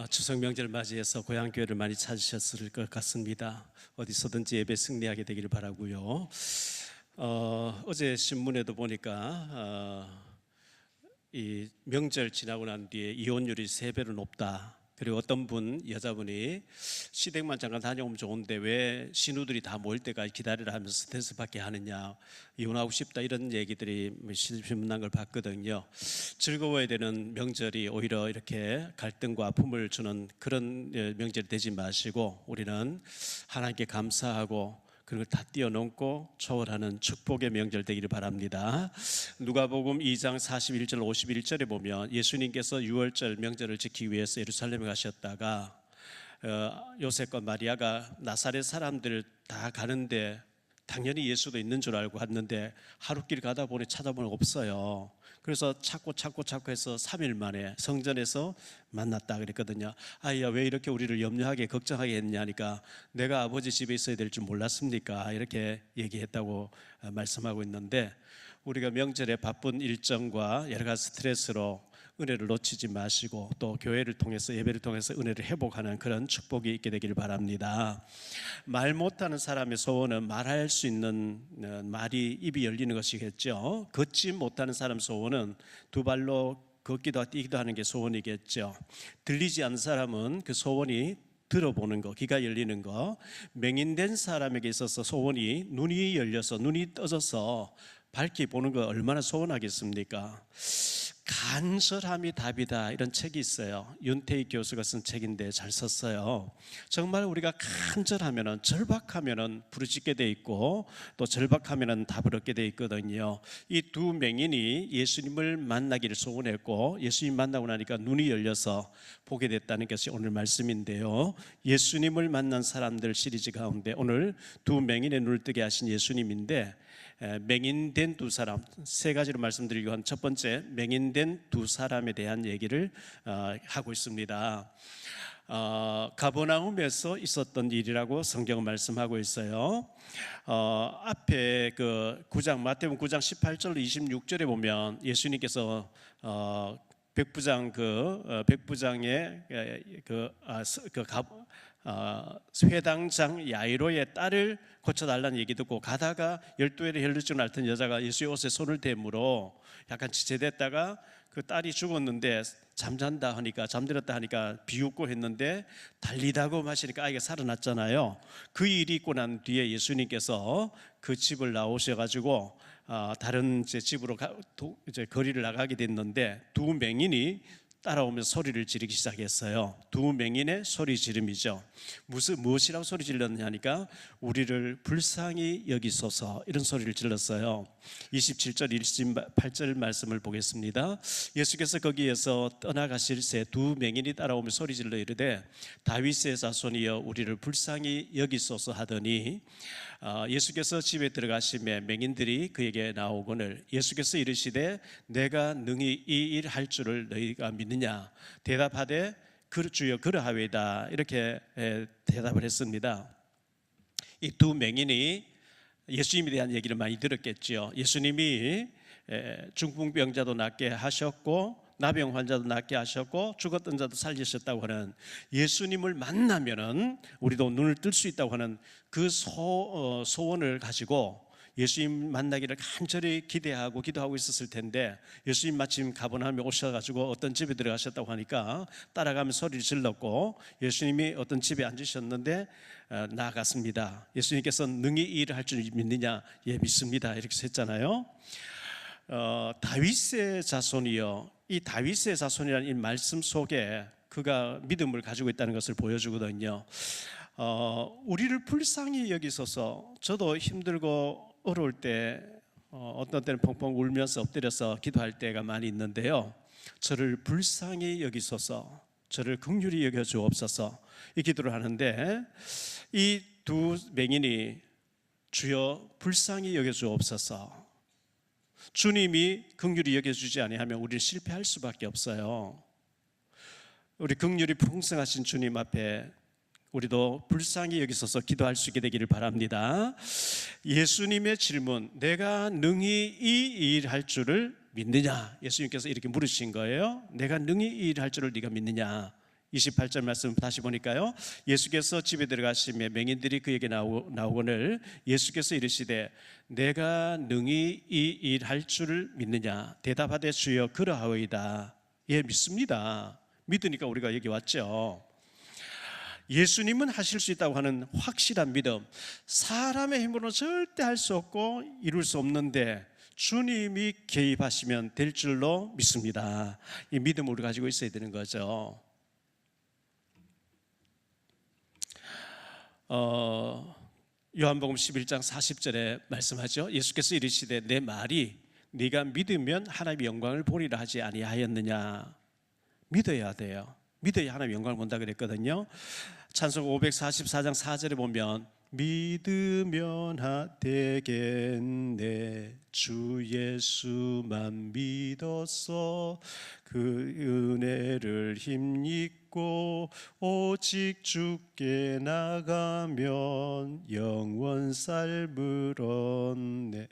추석 명절을 맞이해서 고향교회를 많이 찾으셨을 것 같습니다. 어디서든지 예배 승리하게 되기를 바라고요. 어제 신문에도 보니까 이 명절 지나고 난 뒤에 이혼율이 3배로 높다. 그리고 어떤 여자분이 시댁만 잠깐 다녀오면 좋은데 왜 신우들이 다 모일 때까지 기다리라 하면서 스트레스 받게 하느냐, 이혼하고 싶다, 이런 얘기들이 신문 난 걸 봤거든요. 즐거워야 되는 명절이 오히려 이렇게 갈등과 아픔을 주는 그런 명절이 되지 마시고, 우리는 하나님께 감사하고 그걸 다 뛰어넘고 초월하는 축복의 명절 되기를 바랍니다. 누가복음 2장 41절 51절에 보면 예수님께서 유월절 명절을 지키기 위해서 예루살렘에 가셨다가 요셉과 마리아가 나사렛 사람들 다 가는데 당연히 예수도 있는 줄 알고 갔는데 하루길 가다 보니 찾아보니 없어요. 그래서 찾고 해서 3일 만에 성전에서 만났다 그랬거든요. 아이야, 왜 이렇게 우리를 염려하게 걱정하게 했냐니까, 내가 아버지 집에 있어야 될 줄 몰랐습니까? 이렇게 얘기했다고 말씀하고 있는데, 우리가 명절에 바쁜 일정과 여러 가지 스트레스로 은혜를 놓치지 마시고 또 교회를 통해서, 예배를 통해서 은혜를 회복하는 그런 축복이 있게 되기를 바랍니다. 말 못하는 사람의 소원은 말할 수 있는 말이, 입이 열리는 것이겠죠. 걷지 못하는 사람 소원은 두 발로 걷기도 뛰기도 하는 게 소원이겠죠. 들리지 않는 사람은 그 소원이 들어보는 거, 귀가 열리는 거. 맹인된 사람에게 있어서 소원이 눈이 열려서, 눈이 떠져서 밝게 보는 거 얼마나 소원하겠습니까? 간절함이 답이다, 이런 책이 있어요. 윤태희 교수가 쓴 책인데 잘 썼어요. 정말 우리가 간절하면은, 절박하면은 부르짖게 돼 있고 또 절박하면은 답을 얻게 돼 있거든요. 이 두 맹인이 예수님을 만나기를 소원했고 예수님 만나고 나니까 눈이 열려서 보게 됐다는 것이 오늘 말씀인데요. 예수님을 만난 사람들 시리즈 가운데 오늘 두 맹인의 눈을 뜨게 하신 예수님인데, 맹인된 두 사람, 세 가지로 말씀드리고 한 첫 번째, 맹인된 두 사람에 대한 얘기를 하고 있습니다. 가버나움에서 있었던 일이라고 성경은 말씀하고 있어요. 앞에 그 9장, 마태복음 9장 18절 26절에 보면 예수님께서 백부장의 회당장 야이로의 딸을 고쳐달라는 얘기 듣고 가다가 12회를 혈루증 앓던 여자가 예수의 옷에 손을 대므로 약간 지체됐다가 그 딸이 죽었는데 잠들었다 하니까 비웃고 했는데 달리다고 마시니까 아이가 살아났잖아요. 그 일이 있고 난 뒤에 예수님께서 그 집을 나오셔가지고 다른 집으로 이제 거리를 나가게 됐는데, 두 맹인이 따라오면서 소리를 지르기 시작했어요. 두 맹인의 소리 지름이죠. 무엇이라고 소리 질렀냐니까, 우리를 불쌍히 여기소서, 이런 소리를 질렀어요. 27절 28절 말씀을 보겠습니다. 예수께서 거기에서 떠나가실 새 두 맹인이 따라오며 소리 질러 이르되, 다윗의 자손이여 우리를 불쌍히 여기소서 하더니, 예수께서 집에 들어가시매 맹인들이 그에게 나오거늘 예수께서 이르시되, 내가 능히 이 일 할 줄을 너희가 믿느냐? 대답하되 주여 그러하외다, 이렇게 대답을 했습니다. 이 두 맹인이 예수님에 대한 얘기를 많이 들었겠죠. 예수님이 중풍병자도 낫게 하셨고 나병 환자도 낫게 하셨고 죽었던 자도 살리셨다고 하는, 예수님을 만나면은 우리도 눈을 뜰 수 있다고 하는 그 소원을 가지고 예수님 만나기를 간절히 기대하고 기도하고 있었을 텐데, 예수님 마침 가버나움에 오셔가지고 어떤 집에 들어가셨다고 하니까 따라가면 소리를 질렀고, 예수님이 어떤 집에 앉으셨는데 나아갔습니다. 예수님께서 능히 이 일을 할 줄 믿느냐? 예, 믿습니다, 이렇게 했잖아요. 다윗의 자손이요, 이 다윗의 자손이라는 이 말씀 속에 그가 믿음을 가지고 있다는 것을 보여주거든요. 우리를 불쌍히 여기소서. 저도 힘들고 어려울 때 어떤 때는 펑펑 울면서 엎드려서 기도할 때가 많이 있는데요, 저를 불쌍히 여기소서, 저를 긍휼히 여겨 주옵소서, 이 기도를 하는데, 이 두 맹인이 주여 불쌍히 여겨 주옵소서, 주님이 긍휼히 여겨주지 아니하면 우리는 실패할 수밖에 없어요. 우리 긍휼이 풍성하신 주님 앞에 우리도 불쌍히 여기소서 기도할 수 있게 되기를 바랍니다. 예수님의 질문, 내가 능히 이 일 할 줄을 믿느냐? 예수님께서 이렇게 물으신 거예요. 내가 능히 이 일 할 줄을 네가 믿느냐? 28절 말씀 다시 보니까요, 예수께서 집에 들어가시며 맹인들이 그에게 나오거늘 예수께서 이르시되 내가 능히 이 일 할 줄 믿느냐? 대답하되 주여 그러하오이다. 예, 믿습니다. 믿으니까 우리가 여기 왔죠. 예수님은 하실 수 있다고 하는 확실한 믿음, 사람의 힘으로는 절대 할 수 없고 이룰 수 없는데 주님이 개입하시면 될 줄로 믿습니다. 이 믿음을 우리가 가지고 있어야 되는 거죠. 요한복음 11장 40절에 말씀하죠. 예수께서 이르시되 내 말이 네가 믿으면 하나님의 영광을 보리라 하지 아니하였느냐. 믿어야 돼요. 믿어야 하나님의 영광을 본다 그랬거든요. 찬송 544장 4절에 보면 믿으면 되겠네 주 예수만 믿어서 그 은혜를 힘입고 오직 주께 나가면 영원 삶을 얻네.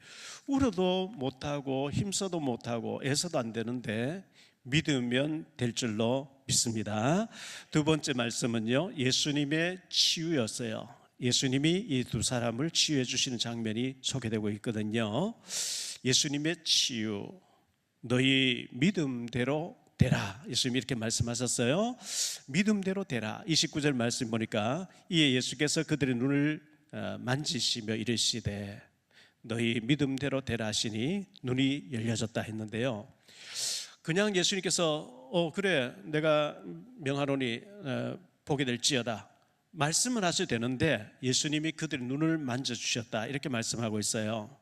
울어도 못하고 힘써도 못하고 애써도 안 되는데 믿으면 될 줄로 믿습니다. 두 번째 말씀은요, 예수님의 치유였어요. 예수님이 이 두 사람을 치유해 주시는 장면이 소개되고 있거든요. 예수님의 치유, 너희 믿음대로 되라. 예수님이 이렇게 말씀하셨어요. 믿음대로 되라. 29절 말씀 보니까 이에 예수께서 그들의 눈을 만지시며 이르시되 너희 믿음대로 되라 하시니 눈이 열려졌다 했는데요, 그냥 예수님께서 그래 내가 명하노니 보게 될지어다 말씀을 하셔도 되는데 예수님이 그들의 눈을 만져주셨다 이렇게 말씀하고 있어요.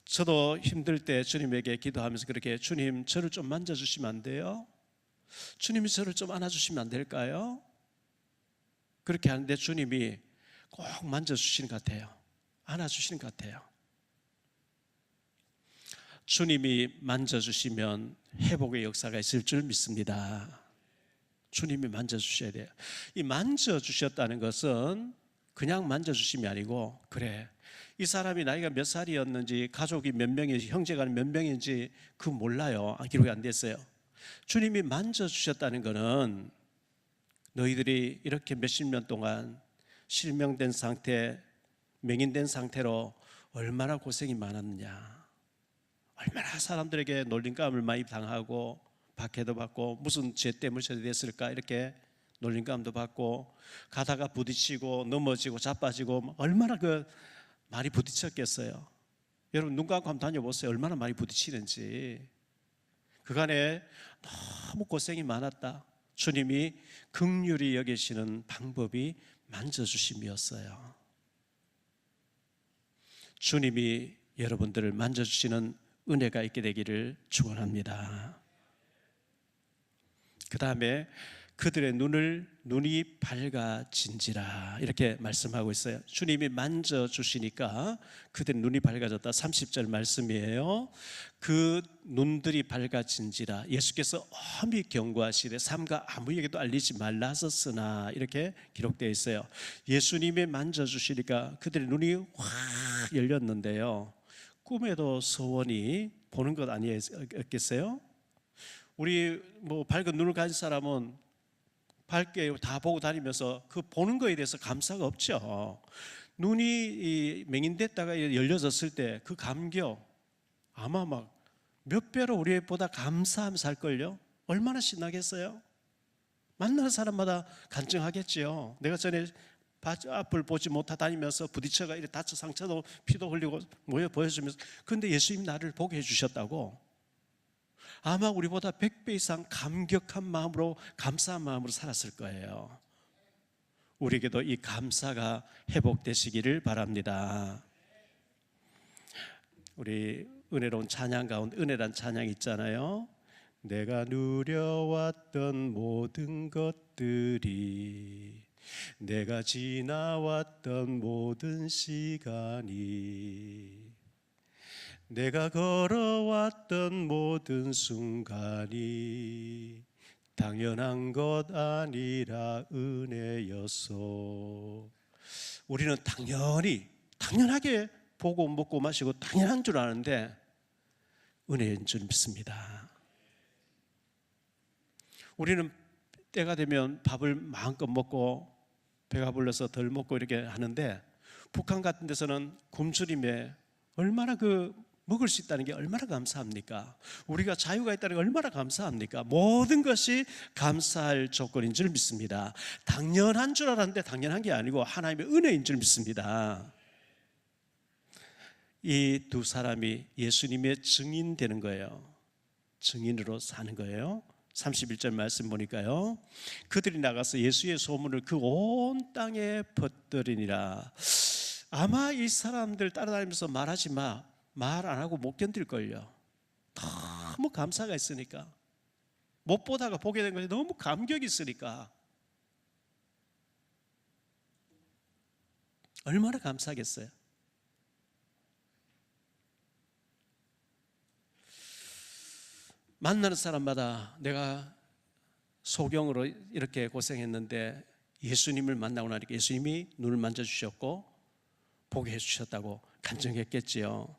저도 힘들 때 주님에게 기도하면서 그렇게 주님 저를 좀 만져주시면 안 돼요? 주님이 저를 좀 안아주시면 안 될까요? 그렇게 하는데 주님이 꼭 만져주시는 것 같아요. 안아주시는 것 같아요. 주님이 만져주시면 회복의 역사가 있을 줄 믿습니다. 주님이 만져주셔야 돼요. 이 만져주셨다는 것은 그냥 만져주심이 아니고 그래 이 사람이 나이가 몇 살이었는지 가족이 몇 명인지 형제가 몇 명인지 그 몰라요. 기록이 안 됐어요. 주님이 만져주셨다는 것은 너희들이 이렇게 몇십 년 동안 실명된 상태, 맹인된 상태로 얼마나 고생이 많았느냐, 얼마나 사람들에게 놀림감을 많이 당하고 박해도 받고 무슨 죄 때문에 처리됐을까 이렇게 놀림감도 받고 가다가 부딪히고 넘어지고 자빠지고 얼마나 많이 부딪혔겠어요. 여러분 눈 감고 한번 다녀보세요. 얼마나 많이 부딪히는지. 그간에 너무 고생이 많았다. 주님이 긍휼히 여기시는 방법이 만져주심이었어요. 주님이 여러분들을 만져주시는 은혜가 있게 되기를 축원합니다. 그 다음에 그들의 눈이 밝아진지라 이렇게 말씀하고 있어요. 주님이 만져주시니까 그들의 눈이 밝아졌다. 30절 말씀이에요. 그 눈들이 밝아진지라 예수께서 엄히 경고하시되 삼가 아무에게도 알리지 말라 하셨으나 이렇게 기록되어 있어요. 예수님이 만져주시니까 그들의 눈이 확 열렸는데요, 꿈에도 소원이 보는 것 아니겠어요? 우리 밝은 눈을 가진 사람은 밝게 다 보고 다니면서 그 보는 거에 대해서 감사가 없죠. 눈이 맹인됐다가 열려졌을 때 그 감격 아마 막 몇 배로 우리보다 감사하면서 할걸요. 얼마나 신나겠어요? 만나는 사람마다 간증하겠지요. 내가 전에 앞을 보지 못하 다니면서 부딪혀가 이렇게 다쳐 상처도 피도 흘리고 모여 보여주면서 근데 예수님이 나를 보게 해주셨다고 아마 우리보다 100배 이상 감격한 마음으로 감사한 마음으로 살았을 거예요. 우리에게도 이 감사가 회복되시기를 바랍니다. 우리 은혜로운 찬양 가운데 은혜란 찬양 있잖아요. 내가 누려왔던 모든 것들이 내가 지나왔던 모든 시간이 내가 걸어왔던 모든 순간이 당연한 것 아니라 은혜였소. 우리는 당연하게 보고 먹고 마시고 당연한 줄 아는데 은혜인 줄 믿습니다. 우리는 때가 되면 밥을 마음껏 먹고 배가 불러서 덜 먹고 이렇게 하는데, 북한 같은 데서는 굶주림에 얼마나 먹을 수 있다는 게 얼마나 감사합니까? 우리가 자유가 있다는 게 얼마나 감사합니까? 모든 것이 감사할 조건인 줄 믿습니다. 당연한 줄 알았는데 당연한 게 아니고 하나님의 은혜인 줄 믿습니다. 이 두 사람이 예수님의 증인 되는 거예요. 증인으로 사는 거예요. 31절 말씀 보니까요, 그들이 나가서 예수의 소문을 그 온 땅에 퍼뜨리니라. 아마 이 사람들 따라다니면서 말하지 마, 말 안 하고 못 견딜걸요. 너무 감사가 있으니까, 못 보다가 보게 된 것이 너무 감격이 있으니까 얼마나 감사하겠어요. 만나는 사람마다 내가 소경으로 이렇게 고생했는데 예수님을 만나고 나니까 예수님이 눈을 만져주셨고 보게 해주셨다고 간증했겠지요.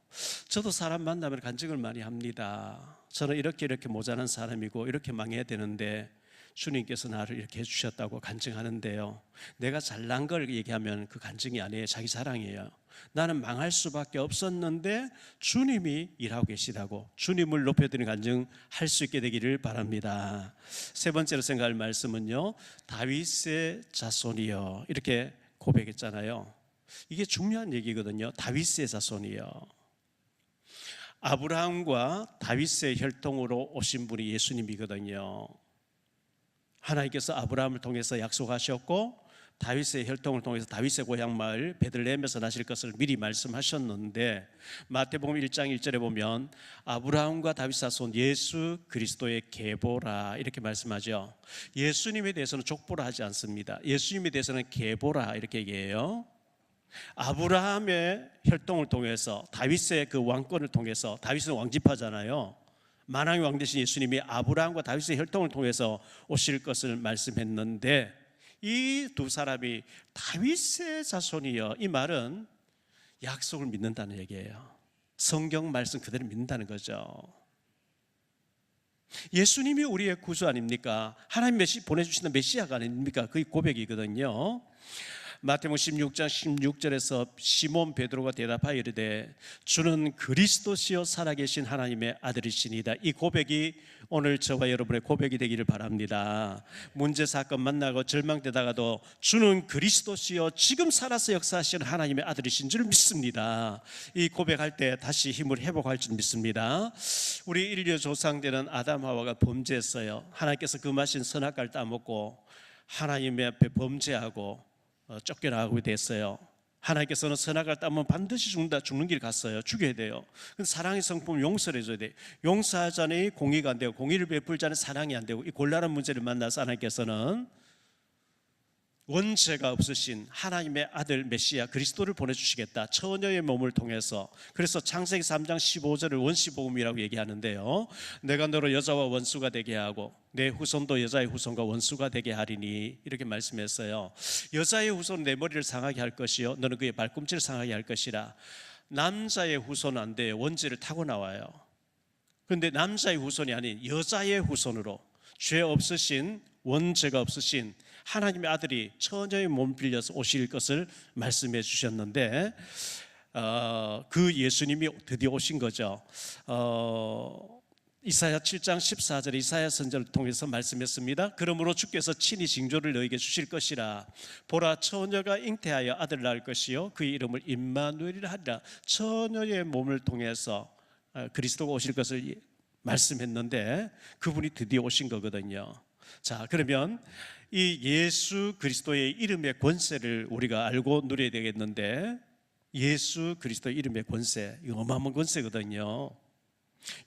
저도 사람 만나면 간증을 많이 합니다. 저는 이렇게 모자란 사람이고 이렇게 망해야 되는데 주님께서 나를 이렇게 해주셨다고 간증하는데요, 내가 잘난 걸 얘기하면 그 간증이 아니에요. 자기 자랑이에요. 나는 망할 수밖에 없었는데 주님이 일하고 계시다고 주님을 높여드리는 간증할 수 있게 되기를 바랍니다. 세 번째로 생각할 말씀은요, 다윗의 자손이여, 이렇게 고백했잖아요. 이게 중요한 얘기거든요. 다윗의 자손이여. 아브라함과 다윗의 혈통으로 오신 분이 예수님이거든요. 하나님께서 아브라함을 통해서 약속하셨고 다윗의 혈통을 통해서 다윗의 고향 마을 베들레헴에서 나실 것을 미리 말씀하셨는데, 마태복음 1장 1절에 보면 아브라함과 다윗 자손 예수 그리스도의 계보라 이렇게 말씀하죠. 예수님에 대해서는 족보라 하지 않습니다. 예수님에 대해서는 계보라 이렇게 얘기해요. 아브라함의 혈통을 통해서 다윗의 그 왕권을 통해서, 다윗은 왕집하잖아요. 만왕의 왕 되신 예수님이 아브라함과 다윗의 혈통을 통해서 오실 것을 말씀했는데, 이 두 사람이 다윗의 자손이여, 이 말은 약속을 믿는다는 얘기예요. 성경 말씀 그대로 믿는다는 거죠. 예수님이 우리의 구주 아닙니까? 하나님 보내주시는 메시아가 아닙니까? 그 고백이거든요. 마태복음 16장 16절에서 시몬 베드로가 대답하여 이르되 주는 그리스도시요 살아계신 하나님의 아들이시니이다. 이 고백이 오늘 저와 여러분의 고백이 되기를 바랍니다. 문제 사건 만나고 절망되다가도 주는 그리스도시요 지금 살아서 역사하시는 하나님의 아들이신 줄 믿습니다. 이 고백할 때 다시 힘을 회복할 줄 믿습니다. 우리 인류 조상들은 아담 하와가 범죄했어요. 하나님께서 금하신 선악과를 따먹고 하나님의 앞에 범죄하고 쫓겨나가게 됐어요. 하나님께서는 선악과를 따면 반드시 죽는 길 갔어요. 죽여야 돼요. 근데 사랑의 성품을 용서를 해줘야 돼요. 용서하자니 공의가 안 되고 공의를 베풀자니 사랑이 안 되고, 이 곤란한 문제를 만나서 하나님께서는 원죄가 없으신 하나님의 아들 메시아 그리스도를 보내주시겠다, 처녀의 몸을 통해서. 그래서 창세기 3장 15절을 원시복음이라고 얘기하는데요, 내가 너로 여자와 원수가 되게 하고 내 후손도 여자의 후손과 원수가 되게 하리니, 이렇게 말씀했어요. 여자의 후손은 내 머리를 상하게 할 것이요 너는 그의 발꿈치를 상하게 할 것이라. 남자의 후손은 안 돼요. 원죄를 타고 나와요. 그런데 남자의 후손이 아닌 여자의 후손으로 죄 없으신, 원죄가 없으신 하나님의 아들이 처녀의 몸을 빌려서 오실 것을 말씀해 주셨는데, 그 예수님이 드디어 오신 거죠. 이사야 7장 14절에 이사야 선지자를 통해서 말씀했습니다. 그러므로 주께서 친히 징조를 너에게 주실 것이라. 보라, 처녀가 잉태하여 아들을 낳을 것이요 그의 이름을 임마누엘이라 하리라. 처녀의 몸을 통해서 그리스도가 오실 것을 말씀했는데 그분이 드디어 오신 거거든요. 자, 그러면 이 예수 그리스도의 이름의 권세를 우리가 알고 누려야 되겠는데, 예수 그리스도의 이름의 권세, 이거 어마어마한 권세거든요.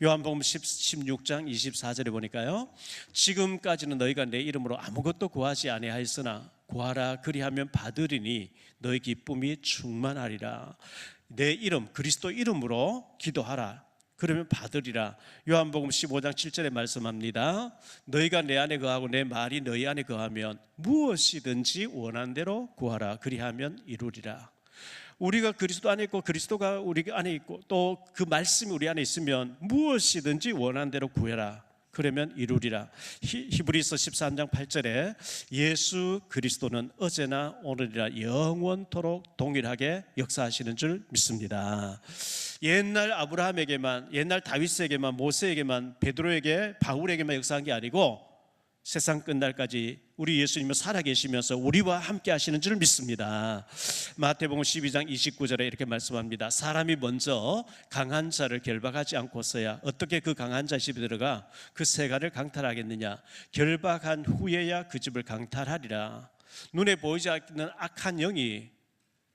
요한복음 16장 24절에 보니까요, 지금까지는 너희가 내 이름으로 아무것도 구하지 아니하였으나 구하라 그리하면 받으리니 너희 기쁨이 충만하리라. 내 이름, 그리스도 이름으로 기도하라, 그러면 받으리라. 요한복음 15장 7절에 말씀합니다. 너희가 내 안에 거하고 내 말이 너희 안에 거하면 무엇이든지 원하는 대로 구하라 그리하면 이루리라. 우리가 그리스도 안에 있고 그리스도가 우리 안에 있고 또 그 말씀이 우리 안에 있으면 무엇이든지 원하는 대로 구해라, 그러면 이루리라. 히브리서 13장 8절에 예수 그리스도는 어제나 오늘이라 영원토록 동일하게 역사하시는 줄 믿습니다. 옛날 아브라함에게만, 옛날 다윗에게만, 모세에게만, 베드로에게, 바울에게만 역사한 게 아니고 세상 끝날까지 우리 예수님은 살아계시면서 우리와 함께 하시는 줄 믿습니다. 마태복음 12장 29절에 이렇게 말씀합니다. 사람이 먼저 강한 자를 결박하지 않고서야 어떻게 그 강한 자 집에 들어가 그 세간을 강탈하겠느냐. 결박한 후에야 그 집을 강탈하리라. 눈에 보이지 않는 악한 영이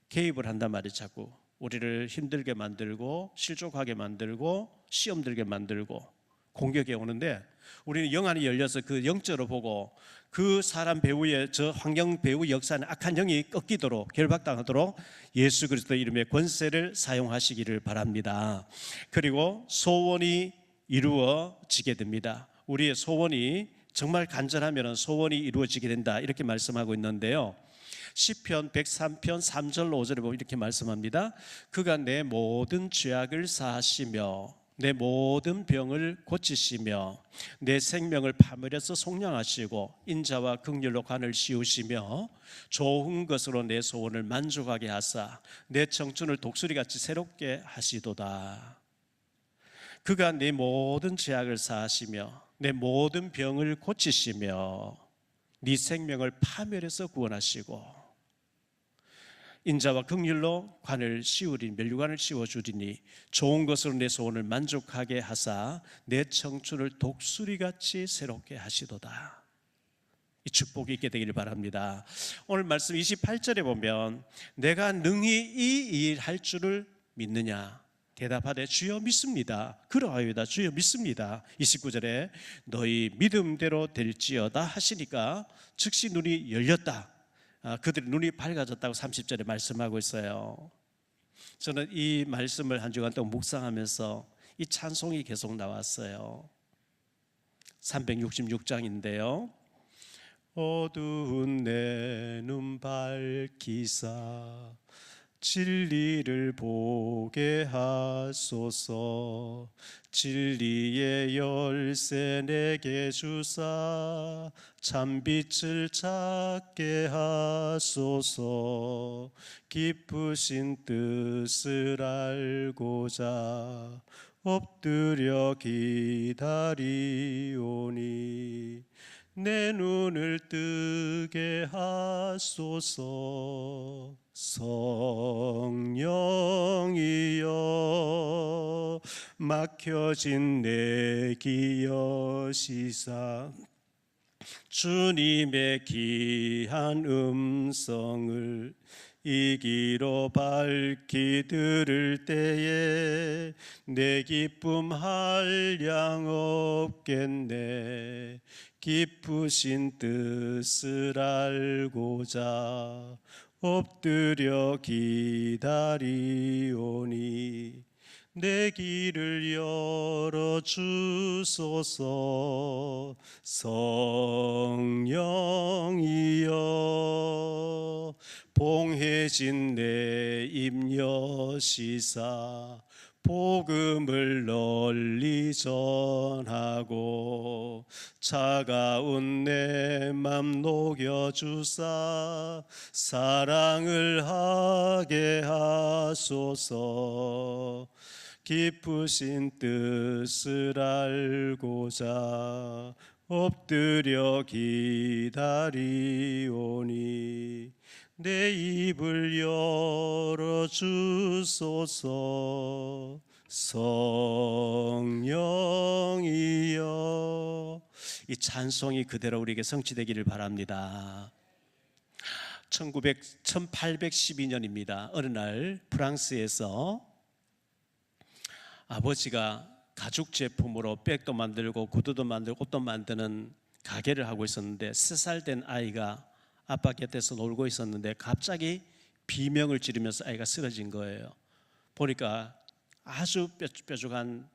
개입을 한단 말이에요. 자꾸 우리를 힘들게 만들고 실족하게 만들고 시험 들게 만들고 공격해 오는데, 우리는 영 안이 열려서 그 영적으로 보고 그 사람 배후의 저 환경 배후 역사는 악한 영이 꺾이도록, 결박당하도록 예수 그리스도의 이름의 권세를 사용하시기를 바랍니다. 그리고 소원이 이루어지게 됩니다. 우리의 소원이 정말 간절하면 소원이 이루어지게 된다, 이렇게 말씀하고 있는데요. 시편 103편 3절 5절에 보면 이렇게 말씀합니다. 그가 내 모든 죄악을 사하시며 내 모든 병을 고치시며 내 생명을 파멸해서 속량하시고 인자와 긍휼로 관을 씌우시며 좋은 것으로 내 소원을 만족하게 하사 내 청춘을 독수리같이 새롭게 하시도다. 그가 내 모든 죄악을 사하시며 내 모든 병을 고치시며 네 생명을 파멸해서 구원하시고 인자와 긍휼로 관을 씌우리니, 면류관을 씌워주리니 좋은 것으로 내 소원을 만족하게 하사 내 청춘을 독수리같이 새롭게 하시도다. 이 축복이 있게 되기를 바랍니다. 오늘 말씀 28절에 보면 내가 능히 이 일 할 줄을 믿느냐 대답하되 주여 믿습니다. 그러하여이다. 주여 믿습니다. 29절에 너희 믿음대로 될지어다 하시니까 즉시 눈이 열렸다. 그들의 눈이 밝아졌다고 30절에 말씀하고 있어요. 저는 이 말씀을 한 주간 동안 묵상하면서 이 찬송이 계속 나왔어요. 366장인데요. 어두운 내 눈 밝히사 진리를 보게 하소서. 진리의 열쇠 내게 주사 참빛을 찾게 하소서. 기쁘신 뜻을 알고자 엎드려 기다리오니 내 눈을 뜨게 하소서. 성령이여 막혀진 내 귀 여시사 주님의 귀한 음성을 이 귀로 밝히 들을 때에 내 기쁨 한량 없겠네. 기쁘신 뜻을 알고자 엎드려 기다리오니 내 길을 열어주소서. 성령이여 봉해진 내 입 여시사 복음을 널리 전하고 차가운 내 맘 녹여주사 사랑을 하게 하소서. 기쁘신 뜻을 알고자 엎드려 기다리오니 내 입을 열어주소서. 성령이여. 이 찬송이 그대로 우리에게 성취되기를 바랍니다. 1812년입니다. 어느 날 프랑스에서 아버지가 가죽 제품으로 백도 만들고 구두도 만들고 옷도 만드는 가게를 하고 있었는데 3살 된 아이가 아빠 곁에서 놀고 있었는데 갑자기 비명을 지르면서 아이가 쓰러진 거예요. 보니까 아주 뾰족한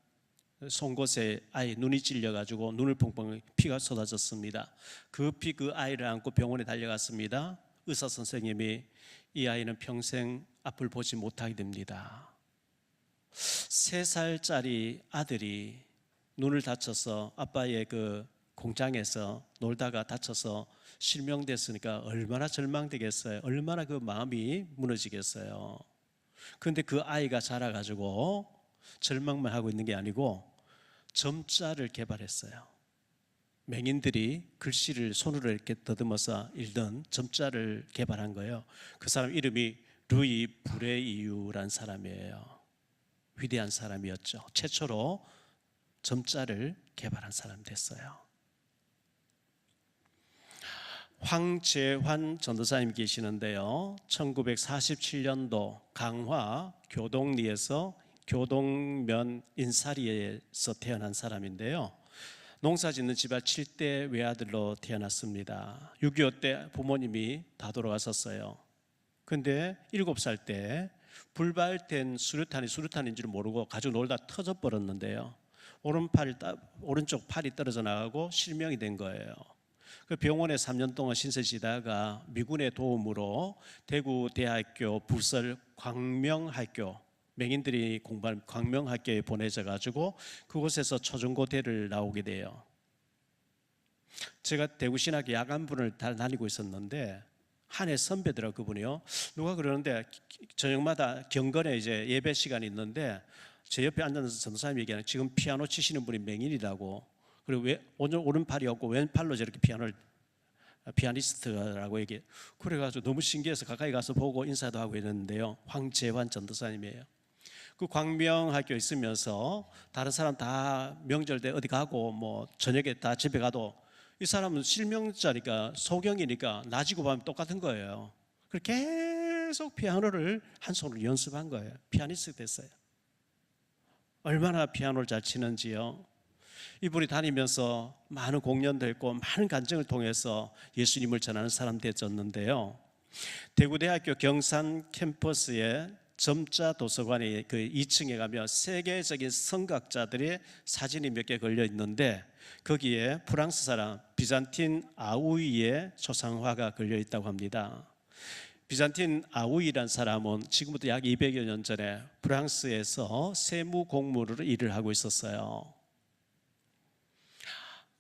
송곳에 아이 눈이 찔려가지고 눈을 펑펑 피가 쏟아졌습니다. 급히 그 아이를 안고 병원에 달려갔습니다. 의사 선생님이 이 아이는 평생 앞을 보지 못하게 됩니다. 3살짜리 아들이 눈을 다쳐서 아빠의 그 공장에서 놀다가 다쳐서 실명됐으니까 얼마나 절망되겠어요. 얼마나 그 마음이 무너지겠어요. 그런데 그 아이가 자라가지고 절망만 하고 있는 게 아니고 점자를 개발했어요. 맹인들이 글씨를 손으로 이렇게 더듬어서 읽던 점자를 개발한 거예요. 그 사람 이름이 루이 브레이유라는 사람이에요. 위대한 사람이었죠. 최초로 점자를 개발한 사람이 됐어요. 황재환 전도사님 계시는데요, 1947년도 강화 교동리에서 교동면 인사리에서 태어난 사람인데요, 농사짓는 집안 7대 외아들로 태어났습니다. 6.25 때 부모님이 다 돌아가셨어요. 근데 7살 때 불발된 수류탄인 줄 모르고 가지고 놀다 터져버렸는데요, 오른쪽 팔이 떨어져 나가고 실명이 된 거예요. 그 병원에 3년 동안 신세지다가 미군의 도움으로 대구대학교 부설 광명학교, 맹인들이 공부하는 광명학교에 보내져 가지고 그곳에서 초중고대를 나오게 돼요. 제가 대구신학교 야간부를 다니고 있었는데 한 해 선배더라고요. 그분이요. 누가 그러는데 저녁마다 경건에 이제 예배 시간이 있는데 제 옆에 앉아서 전도사님이 얘기하는, 지금 피아노 치시는 분이 맹인이라고. 그리고 오른팔이 없고 왼팔로 저렇게 피아니스트라고 얘기해. 그래가지고 너무 신기해서 가까이 가서 보고 인사도 하고 있는데요, 황재환 전도사님이에요. 그 광명학교 있으면서 다른 사람 다 명절 때 어디 가고 뭐 저녁에 다 집에 가도 이 사람은 실명자니까 소경이니까 낮이고 밤이 똑같은 거예요. 그래서 계속 피아노를 한 손으로 연습한 거예요. 피아니스트 됐어요. 얼마나 피아노를 잘 치는지요. 이분이 다니면서 많은 공연도 했고 많은 간증을 통해서 예수님을 전하는 사람 되었는데요, 대구대학교 경산 캠퍼스에 점자 도서관의 그 2층에 가면 세계적인 성각자들의 사진이 몇 개 걸려 있는데 거기에 프랑스 사람 비잔틴 아우이의 초상화가 걸려 있다고 합니다. 비잔틴 아우이란 사람은 지금부터 약 200여 년 전에 프랑스에서 세무 공무로 일을 하고 있었어요.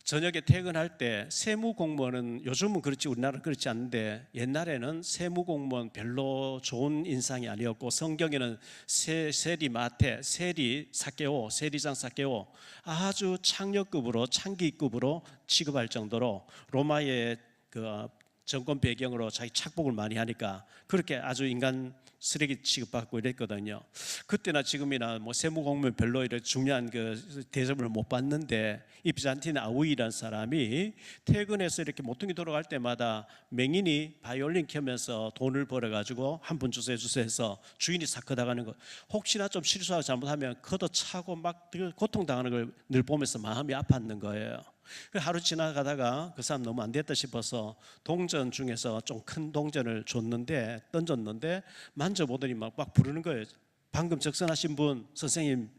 저녁에 퇴근할 때 세무 공무원은, 요즘은 그렇지 우리나라는 그렇지 않은데 옛날에는 세무 공무원 별로 좋은 인상이 아니었고, 성경에는 세리마테, 세리사케오, 세리장 사케오 아주 창기급으로 취급할 정도로 로마의 그 정권 배경으로 자기 착복을 많이 하니까 그렇게 아주 인간 쓰레기 취급받고 이랬거든요. 그때나 지금이나 뭐 세무공무원 별로 이렇게 중요한 그 대접을 못 받는데, 이 비잔틴 아우이라는 사람이 퇴근해서 이렇게 모퉁이 돌아갈 때마다 맹인이 바이올린 켜면서 돈을 벌어가지고 한 분 주세요 해서 주인이 싹 걷어가는 거, 혹시나 좀 실수하고 잘못하면 걷어차고 막 고통당하는 걸 늘 보면서 마음이 아팠는 거예요. 하루 지나가다가 그 사람 너무 안 됐다 싶어서 동전 중에서 좀 큰 동전을 던졌는데 만져보더니 막 부르는 거예요. 방금 적선하신 분, 선생님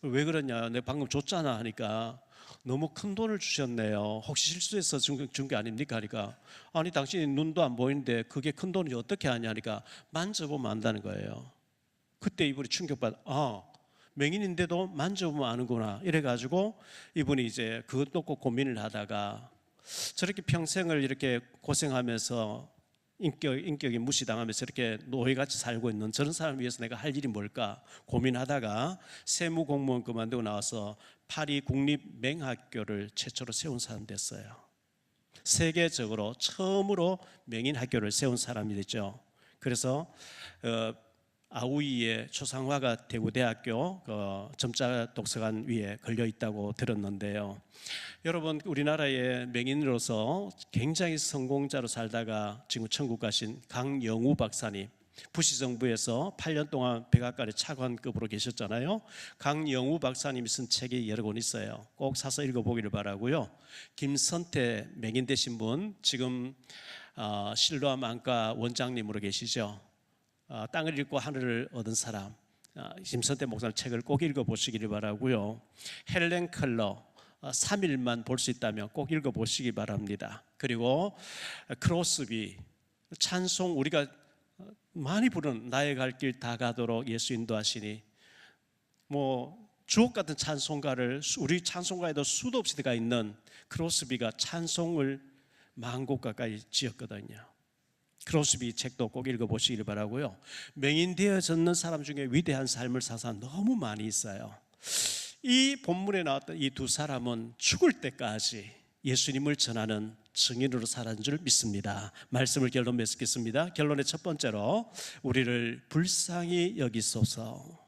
왜 그러냐, 내가 방금 줬잖아 하니까, 너무 큰 돈을 주셨네요. 혹시 실수해서 준 게 아닙니까 하니까, 아니 당신이 눈도 안 보이는데 그게 큰 돈인지 어떻게 아냐 하니까 만져보면 안다는 거예요. 그때 이분이 충격받아, 맹인인데도 만져보면 아는구나 이래가지고 이분이 이제 그것 놓고 고민을 하다가, 저렇게 평생을 이렇게 고생하면서 인격이 무시당하면서 이렇게 노예같이 살고 있는 저런 사람을 위해서 내가 할 일이 뭘까 고민하다가 세무공무원 그만두고 나와서 파리 국립맹학교를 최초로 세운 사람 됐어요. 세계적으로 처음으로 맹인학교를 세운 사람이 됐죠. 그래서 아우이의 초상화가 대구대학교 점자 독서관 위에 걸려 있다고 들었는데요, 여러분 우리나라의 맹인으로서 굉장히 성공자로 살다가 지금 천국 가신 강영우 박사님, 부시정부에서 8년 동안 백악관의 차관급으로 계셨잖아요. 강영우 박사님이 쓴 책이 여러 권 있어요. 꼭 사서 읽어보기를 바라고요. 김선태 맹인 되신 분, 지금 실로암 안과 원장님으로 계시죠. 땅을 읽고 하늘을 얻은 사람, 김선태 목사님 책을 꼭 읽어보시기를 바라고요. 헬렌 컬러, 3일만 볼 수 있다면 꼭 읽어보시기 바랍니다. 그리고 크로스비, 찬송 우리가 많이 부르는 나의 갈 길 다 가도록 예수 인도하시니, 뭐 주옥 같은 찬송가를 우리 찬송가에도 수도 없이 들어가 있는 크로스비가 찬송을 10,000곡 가까이 지었거든요. 크로스비 책도 꼭 읽어보시길 바라고요. 맹인되어졌는 사람 중에 위대한 삶을 산 사람 너무 많이 있어요. 이 본문에 나왔던 이 두 사람은 죽을 때까지 예수님을 전하는 증인으로 살았는 줄 믿습니다. 말씀을 결론 맺겠습니다. 결론의 첫 번째로 우리를 불쌍히 여기소서.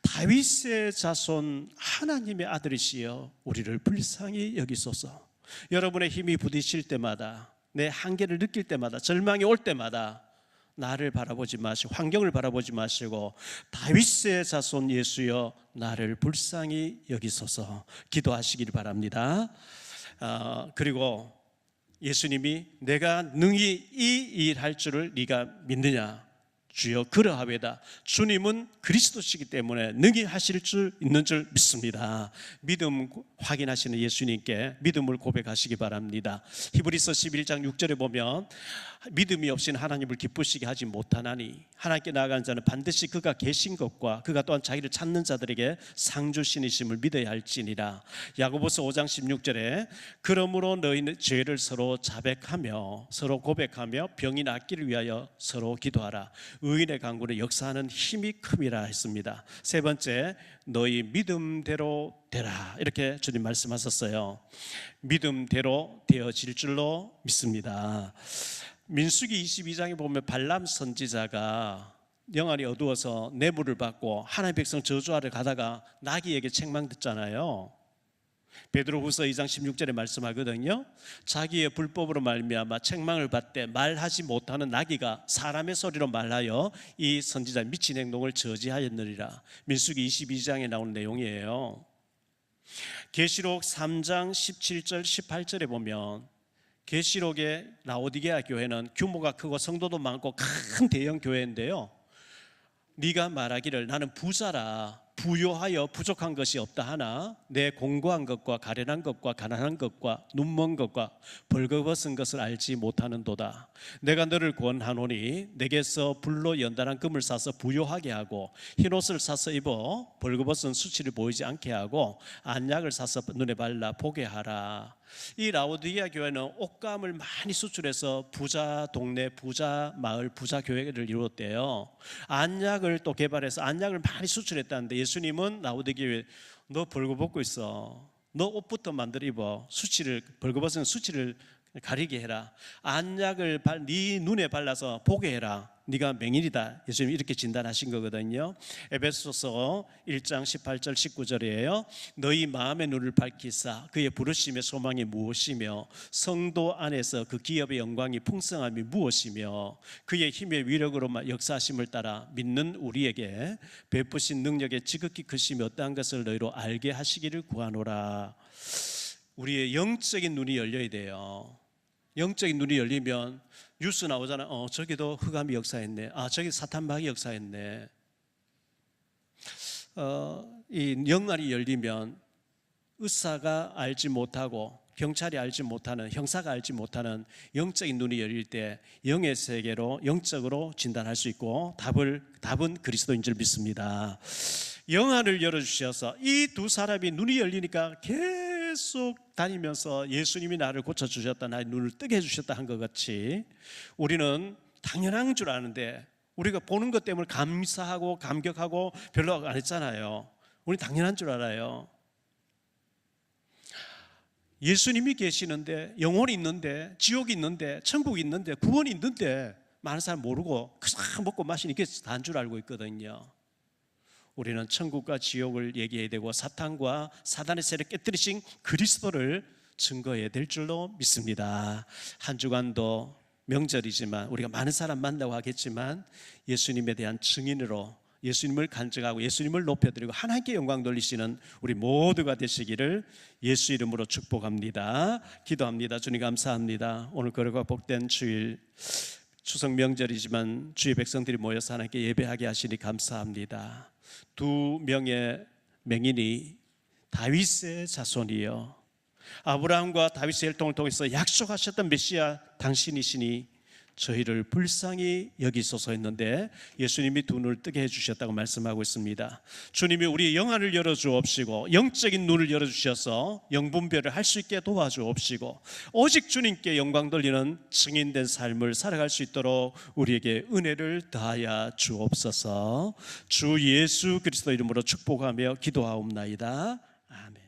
다윗의 자손 하나님의 아들이시여 우리를 불쌍히 여기소서. 여러분의 힘이 부딪힐 때마다, 내 한계를 느낄 때마다, 절망이 올 때마다 나를 바라보지 마시고 환경을 바라보지 마시고 다윗의 자손 예수여 나를 불쌍히 여기소서 기도하시길 바랍니다. 그리고 예수님이 내가 능히 이 일 할 줄을 네가 믿느냐? 주여 그러하외다. 주님은 그리스도시기 때문에 능히 하실 줄 있는 줄 믿습니다. 믿음 확인하시는 예수님께 믿음을 고백하시기 바랍니다. 히브리서 11장 6절에 보면 믿음이 없이는 하나님을 기쁘시게 하지 못하나니 하나님께 나아가는 자는 반드시 그가 계신 것과 그가 또한 자기를 찾는 자들에게 상 주시니심을 믿어야 할지니라. 야고보서 5장 16절에 그러므로 너희는 죄를 서로 자백하며 서로 고백하며 병이 낫기를 위하여 서로 기도하라. 의인의 간구는 역사하는 힘이 큼이라 했습니다. 세 번째, 너희 믿음대로 되라 이렇게 주님 말씀하셨어요. 믿음대로 되어질 줄로 믿습니다. 민수기 22장에 보면 발람 선지자가 영안이 어두워서 뇌물을 받고 하나님의 백성 저주하러 가다가 나귀에게 책망 듣잖아요. 베드로후서 2장 16절에 말씀하거든요. 자기의 불법으로 말미암아 책망을 받되 말하지 못하는 나귀가 사람의 소리로 말하여 이 선지자 미친 행동을 저지하였느니라. 민수기 22장에 나온 내용이에요. 계시록 3장 17절 18절에 보면 계시록의 라오디게아 교회는 규모가 크고 성도도 많고 큰 대형 교회인데요. 네가 말하기를 나는 부자라 부요하여 부족한 것이 없다 하나 내 공고한 것과 가련한 것과 가난한 것과 눈먼 것과 벌거벗은 것을 알지 못하는도다. 내가 너를 권하노니 내게서 불로 연단한 금을 사서 부요하게 하고 흰옷을 사서 입어 벌거벗은 수치를 보이지 않게 하고 안약을 사서 눈에 발라 보게 하라. 이 라오디게아 교회는 옷감을 많이 수출해서 부자 동네, 부자 마을, 부자 교회를 이루었대요. 안약을 또 개발해서 안약을 많이 수출했다는데 예수님은 라오디게아 교회 너 벌거벗고 있어. 너 옷부터 만들어 입어. 수치를 벌거벗은 수치를 가리게 해라. 안약을 네 눈에 발라서 보게 해라. 네가 맹인이다. 예수님이 이렇게 진단하신 거거든요. 에베소서 1장 18절 19절이에요. 너희 마음의 눈을 밝히사 그의 부르심의 소망이 무엇이며 성도 안에서 그 기업의 영광이 풍성함이 무엇이며 그의 힘의 위력으로 역사하심을 따라 믿는 우리에게 베푸신 능력의 지극히 크심이 어떠한 것을 너희로 알게 하시기를 구하노라. 우리의 영적인 눈이 열려야 돼요. 영적인 눈이 열리면 뉴스 나오잖아. 저기도 흑암이 역사했네. 저기 사탄마귀 역사했네. 이 영안이 열리면 의사가 알지 못하고 경찰이 알지 못하는, 형사가 알지 못하는 영적인 눈이 열릴 때 영의 세계로 영적으로 진단할 수 있고 답은 그리스도인 줄 믿습니다. 영안을 열어주셔서 이 두 사람이 눈이 열리니까 계속 다니면서 예수님이 나를 고쳐주셨다, 나의 눈을 뜨게 해주셨다 한 것 같이 우리는 당연한 줄 아는데 우리가 보는 것 때문에 감사하고 감격하고 별로 안 했잖아요. 우리 당연한 줄 알아요. 예수님이 계시는데, 영혼이 있는데, 지옥이 있는데, 천국이 있는데, 구원이 있는데 많은 사람 모르고 그냥 먹고 마시니 이게 다인 줄 알고 있거든요. 우리는 천국과 지옥을 얘기해야 되고 사탄과 사단의 세력 깨뜨리신 그리스도를 증거해야 될 줄로 믿습니다. 한 주간도 명절이지만 우리가 많은 사람 만나고 하겠지만 예수님에 대한 증인으로 예수님을 간증하고 예수님을 높여드리고 하나님께 영광 돌리시는 우리 모두가 되시기를 예수 이름으로 축복합니다. 기도합니다. 주님 감사합니다. 오늘 거룩하고 복된 주일 추석 명절이지만 주의 백성들이 모여서 하나님께 예배하게 하시니 감사합니다. 두 명의 맹인이 다윗의 자손이요 아브라함과 다윗의 혈통을 통해서 약속하셨던 메시아 당신이시니 저희를 불쌍히 여기소서 했는데 예수님이 두 눈을 뜨게 해주셨다고 말씀하고 있습니다. 주님이 우리의 영안을 열어주옵시고 영적인 눈을 열어주셔서 영분별을 할 수 있게 도와주옵시고 오직 주님께 영광 돌리는 증인된 삶을 살아갈 수 있도록 우리에게 은혜를 다하여 주옵소서. 주 예수 그리스도 이름으로 축복하며 기도하옵나이다. 아멘.